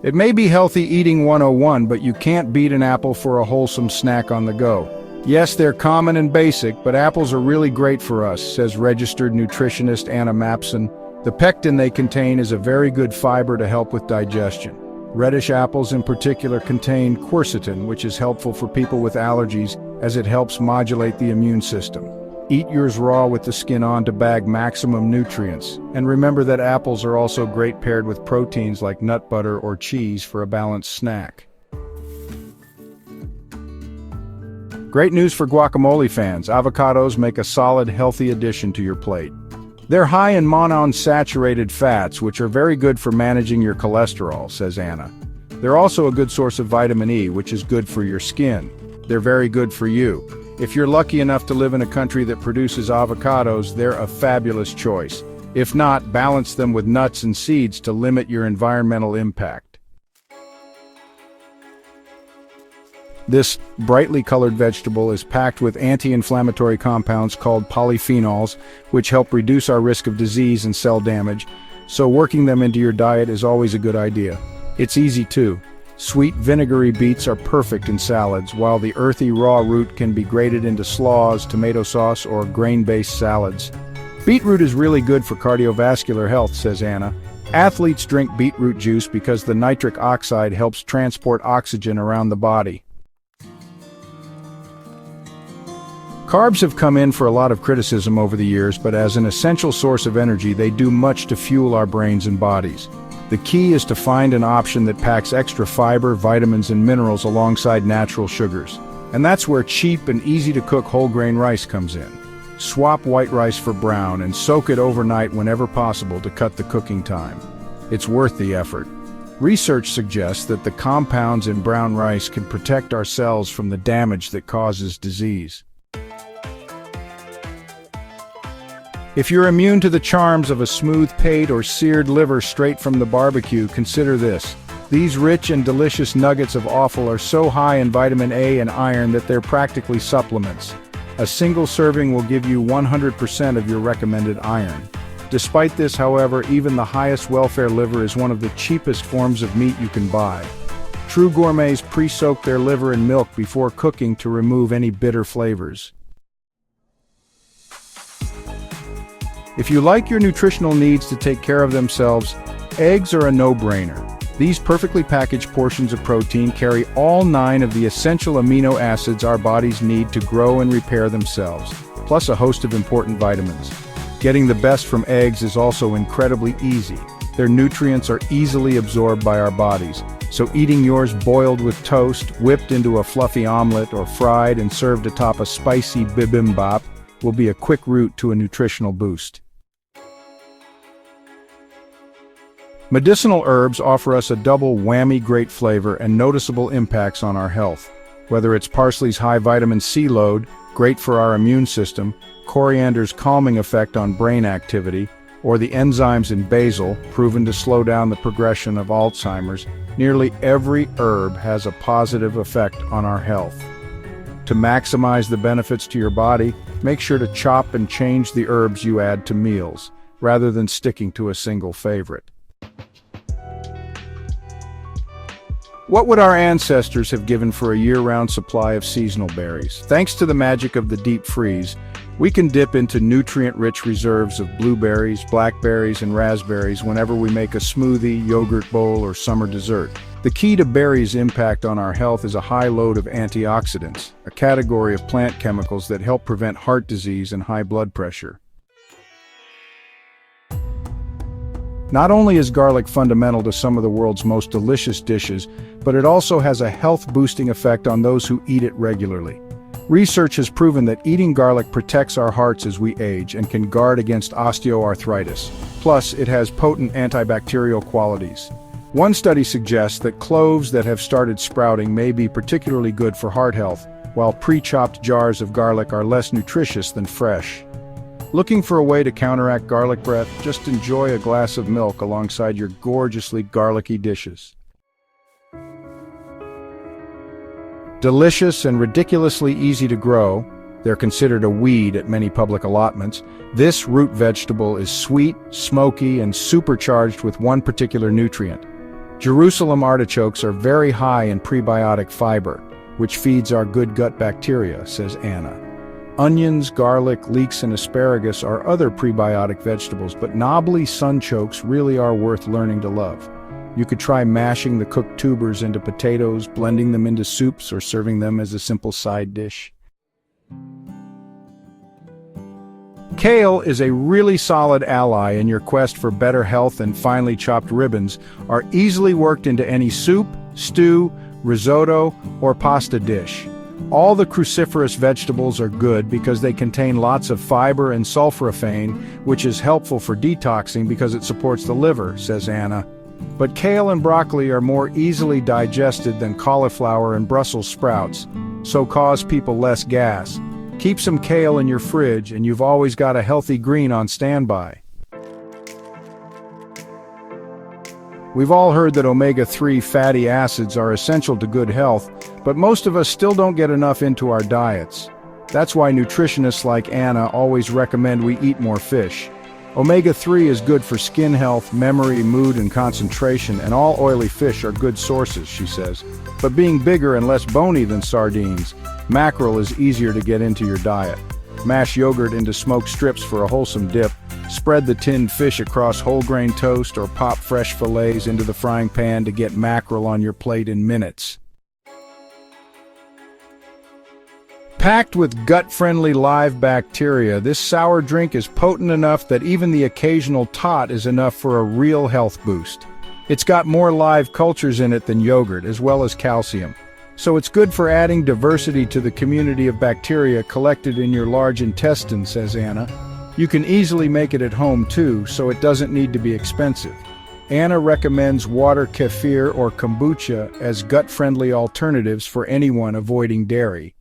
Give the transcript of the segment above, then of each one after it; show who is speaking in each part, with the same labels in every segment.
Speaker 1: It may be healthy eating 101, but you can't beat an apple for a wholesome snack on the go. Yes, they're common and basic, but apples are really great for us, says registered nutritionist Anna Mapson. The pectin they contain is a very good fiber to help with digestion. Reddish apples in particular contain quercetin, which is helpful for people with allergies as it helps modulate the immune system. Eat yours raw with the skin on to bag maximum nutrients. And remember that apples are also great paired with proteins like nut butter or cheese for a balanced snack. Great news for guacamole fans. Avocados make a solid, healthy addition to your plate. They're high in monounsaturated fats, which are very good for managing your cholesterol, says Anna. They're also a good source of vitamin E, which is good for your skin. They're very good for you. If you're lucky enough to live in a country that produces avocados, they're a fabulous choice. If not, balance them with nuts and seeds to limit your environmental impact. This brightly colored vegetable is packed with anti-inflammatory compounds called polyphenols, which help reduce our risk of disease and cell damage, so working them into your diet is always a good idea. It's easy too. Sweet vinegary beets are perfect in salads, while the earthy raw root can be grated into slaws, tomato sauce, or grain-based salads. Beetroot is really good for cardiovascular health, says Anna. Athletes drink beetroot juice because the nitric oxide helps transport oxygen around the body. Carbs have come in for a lot of criticism over the years, but as an essential source of energy, they do much to fuel our brains and bodies. The key is to find an option that packs extra fiber, vitamins, and minerals alongside natural sugars. And that's where cheap and easy-to-cook whole grain rice comes in. Swap white rice for brown and soak it overnight whenever possible to cut the cooking time. It's worth the effort. Research suggests that the compounds in brown rice can protect our cells from the damage that causes disease. If you're immune to the charms of a smooth pate or seared liver straight from the barbecue, consider this. These rich and delicious nuggets of offal are so high in vitamin A and iron that they're practically supplements. A single serving will give you 100% of your recommended iron. Despite this, however, even the highest welfare liver is one of the cheapest forms of meat you can buy. True gourmets pre-soak their liver in milk before cooking to remove any bitter flavors. If you like your nutritional needs to take care of themselves, eggs are a no-brainer. These perfectly packaged portions of protein carry all 9 of the essential amino acids our bodies need to grow and repair themselves, plus a host of important vitamins. Getting the best from eggs is also incredibly easy. Their nutrients are easily absorbed by our bodies, so eating yours boiled with toast, whipped into a fluffy omelet, or fried and served atop a spicy bibimbap will be a quick route to a nutritional boost. Medicinal herbs offer us a double whammy: great flavor and noticeable impacts on our health. Whether it's parsley's high vitamin C load, great for our immune system, coriander's calming effect on brain activity, or the enzymes in basil, proven to slow down the progression of Alzheimer's, nearly every herb has a positive effect on our health. To maximize the benefits to your body, make sure to chop and change the herbs you add to meals, rather than sticking to a single favorite. What would our ancestors have given for a year-round supply of seasonal berries? Thanks to the magic of the deep freeze, we can dip into nutrient-rich reserves of blueberries, blackberries, and raspberries whenever we make a smoothie, yogurt bowl, or summer dessert. The key to berries' impact on our health is a high load of antioxidants, a category of plant chemicals that help prevent heart disease and high blood pressure. Not only is garlic fundamental to some of the world's most delicious dishes, but it also has a health-boosting effect on those who eat it regularly. Research has proven that eating garlic protects our hearts as we age and can guard against osteoarthritis. Plus, it has potent antibacterial qualities. One study suggests that cloves that have started sprouting may be particularly good for heart health, while pre-chopped jars of garlic are less nutritious than fresh. Looking for a way to counteract garlic breath? Just enjoy a glass of milk alongside your gorgeously garlicky dishes. Delicious and ridiculously easy to grow, they're considered a weed at many public allotments. This root vegetable is sweet, smoky, and supercharged with one particular nutrient: Jerusalem artichokes are very high in prebiotic fiber, which feeds our good gut bacteria, says Anna. Onions, garlic, leeks, and asparagus are other prebiotic vegetables, but knobbly sunchokes really are worth learning to love. You could try mashing the cooked tubers into potatoes, blending them into soups, or serving them as a simple side dish. Kale is a really solid ally in your quest for better health, and finely chopped ribbons are easily worked into any soup, stew, risotto, or pasta dish. All the cruciferous vegetables are good because they contain lots of fiber and sulforaphane, which is helpful for detoxing because it supports the liver, says Anna. But kale and broccoli are more easily digested than cauliflower and Brussels sprouts, so cause people less gas. Keep some kale in your fridge and you've always got a healthy green on standby. We've all heard that omega-3 fatty acids are essential to good health, but most of us still don't get enough into our diets. That's why nutritionists like Anna always recommend we eat more fish. Omega-3 is good for skin health, memory, mood, and concentration, and all oily fish are good sources, she says. But being bigger and less bony than sardines, mackerel is easier to get into your diet. Mash yogurt into smoked strips for a wholesome dip, spread the tinned fish across whole grain toast, or pop fresh fillets into the frying pan to get mackerel on your plate in minutes. Packed with gut-friendly live bacteria, this sour drink is potent enough that even the occasional tot is enough for a real health boost. It's got more live cultures in it than yogurt, as well as calcium. So it's good for adding diversity to the community of bacteria collected in your large intestine, says Anna. You can easily make it at home too, so it doesn't need to be expensive. Anna recommends water kefir or kombucha as gut-friendly alternatives for anyone avoiding dairy.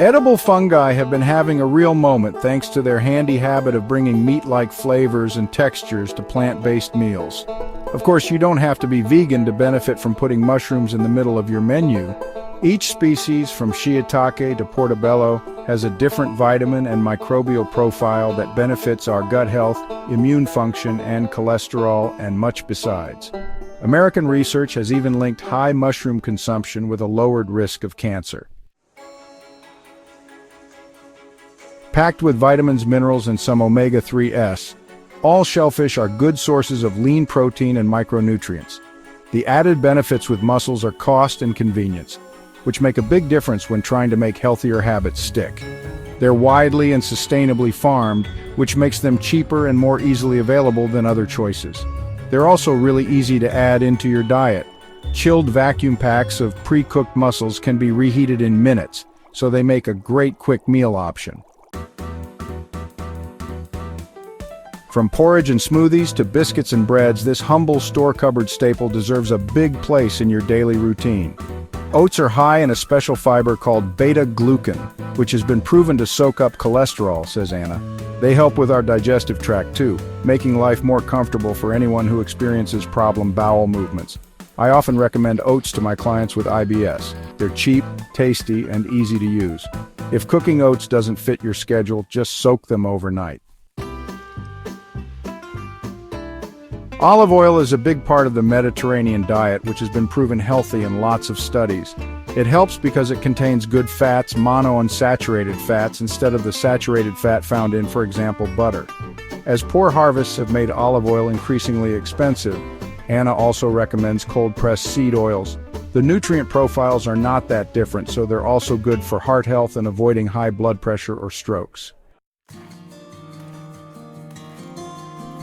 Speaker 1: Edible fungi have been having a real moment thanks to their handy habit of bringing meat-like flavors and textures to plant-based meals. Of course, you don't have to be vegan to benefit from putting mushrooms in the middle of your menu. Each species, from shiitake to portobello, has a different vitamin and microbial profile that benefits our gut health, immune function, and cholesterol, and much besides. American research has even linked high mushroom consumption with a lowered risk of cancer. Packed with vitamins, minerals, and some omega-3s, all shellfish are good sources of lean protein and micronutrients. The added benefits with mussels are cost and convenience, which make a big difference when trying to make healthier habits stick. They're widely and sustainably farmed, which makes them cheaper and more easily available than other choices. They're also really easy to add into your diet. Chilled vacuum packs of pre-cooked mussels can be reheated in minutes, so they make a great quick meal option. From porridge and smoothies to biscuits and breads, this humble store-cupboard staple deserves a big place in your daily routine. Oats are high in a special fiber called beta-glucan, which has been proven to soak up cholesterol, says Anna. They help with our digestive tract too, making life more comfortable for anyone who experiences problem bowel movements. I often recommend oats to my clients with IBS. They're cheap, tasty, and easy to use. If cooking oats doesn't fit your schedule, just soak them overnight. Olive oil is a big part of the Mediterranean diet, which has been proven healthy in lots of studies. It helps because it contains good fats, monounsaturated fats, instead of the saturated fat found in, for example, butter. As poor harvests have made olive oil increasingly expensive, Anna also recommends cold-pressed seed oils. The nutrient profiles are not that different, so they're also good for heart health and avoiding high blood pressure or strokes.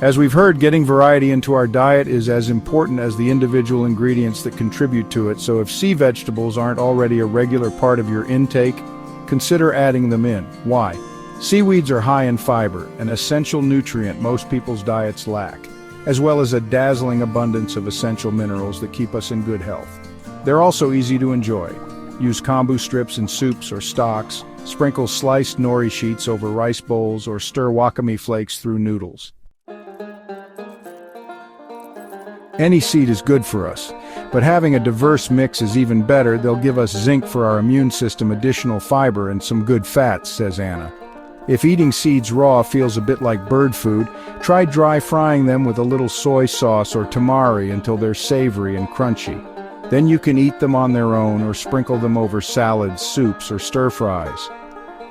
Speaker 1: As we've heard, getting variety into our diet is as important as the individual ingredients that contribute to it, so if sea vegetables aren't already a regular part of your intake, consider adding them in. Why? Seaweeds are high in fiber, an essential nutrient most people's diets lack, as well as a dazzling abundance of essential minerals that keep us in good health. They're also easy to enjoy. Use kombu strips in soups or stocks, sprinkle sliced nori sheets over rice bowls, or stir wakame flakes through noodles. Any seed is good for us, but having a diverse mix is even better. They'll give us zinc for our immune system, additional fiber, and some good fats, says Anna. If eating seeds raw feels a bit like bird food, try dry frying them with a little soy sauce or tamari until they're savory and crunchy. Then you can eat them on their own or sprinkle them over salads, soups, or stir-fries.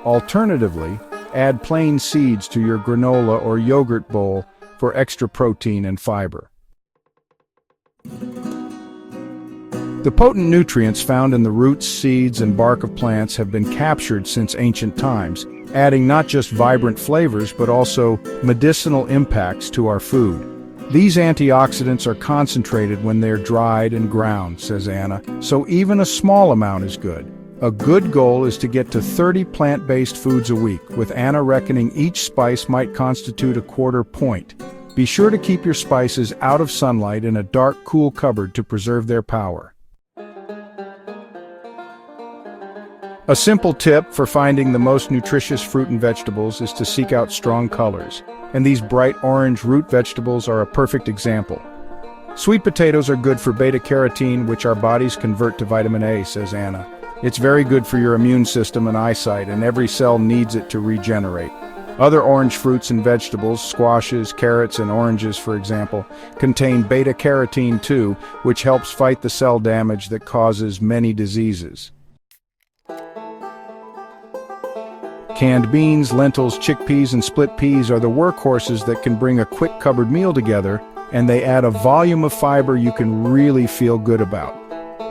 Speaker 1: Alternatively, add plain seeds to your granola or yogurt bowl for extra protein and fiber. The potent nutrients found in the roots, seeds, and bark of plants have been captured since ancient times, adding not just vibrant flavors but also medicinal impacts to our food. These antioxidants are concentrated when they're dried and ground, says Anna, so even a small amount is good. A good goal is to get to 30 plant-based foods a week, with Anna reckoning each spice might constitute a quarter point. Be sure to keep your spices out of sunlight in a dark, cool cupboard to preserve their power. A simple tip for finding the most nutritious fruit and vegetables is to seek out strong colors, and these bright orange root vegetables are a perfect example. Sweet potatoes are good for beta-carotene, which our bodies convert to vitamin A, says Anna. It's very good for your immune system and eyesight, and every cell needs it to regenerate. Other orange fruits and vegetables, squashes, carrots, and oranges, for example, contain beta-carotene too, which helps fight the cell damage that causes many diseases. Canned beans, lentils, chickpeas, and split peas are the workhorses that can bring a quick cupboard meal together, and they add a volume of fiber you can really feel good about.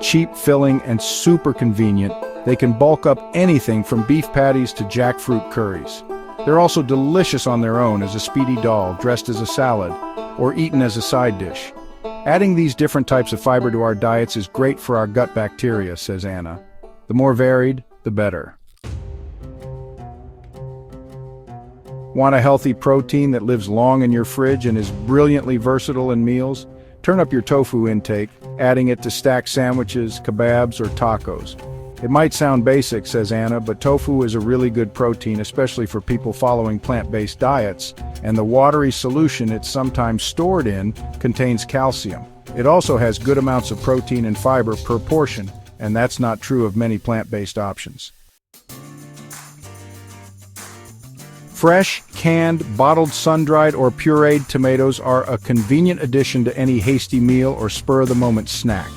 Speaker 1: Cheap, filling, and super convenient, they can bulk up anything from beef patties to jackfruit curries. They're also delicious on their own as a speedy dal, dressed as a salad, or eaten as a side dish. Adding these different types of fiber to our diets is great for our gut bacteria, says Anna. The more varied, the better. Want a healthy protein that lives long in your fridge and is brilliantly versatile in meals? Turn up your tofu intake, adding it to stacked sandwiches, kebabs, or tacos. It might sound basic, says Anna, but tofu is a really good protein, especially for people following plant-based diets, and the watery solution it's sometimes stored in contains calcium. It also has good amounts of protein and fiber per portion, and that's not true of many plant-based options. Fresh, canned, bottled, sun-dried, or pureed tomatoes are a convenient addition to any hasty meal or spur-of-the-moment snack.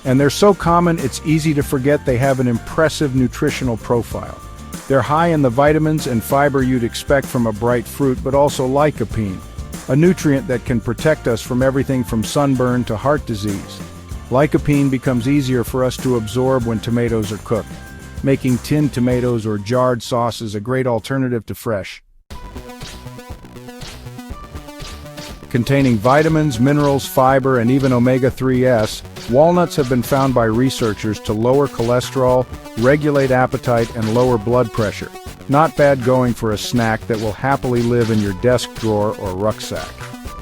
Speaker 1: And they're so common it's easy to forget they have an impressive nutritional profile. They're high in the vitamins and fiber you'd expect from a bright fruit, but also lycopene, a nutrient that can protect us from everything from sunburn to heart disease. Lycopene becomes easier for us to absorb when tomatoes are cooked, making tinned tomatoes or jarred sauces a great alternative to fresh. Containing vitamins, minerals, fiber, and even omega-3s, walnuts have been found by researchers to lower cholesterol, regulate appetite, and lower blood pressure. Not bad going for a snack that will happily live in your desk drawer or rucksack.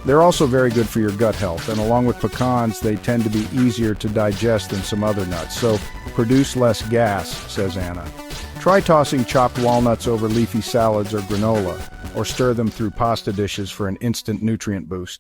Speaker 1: They're also very good for your gut health, and along with pecans, they tend to be easier to digest than some other nuts, so produce less gas, says Anna. Try tossing chopped walnuts over leafy salads or granola, or stir them through pasta dishes for an instant nutrient boost.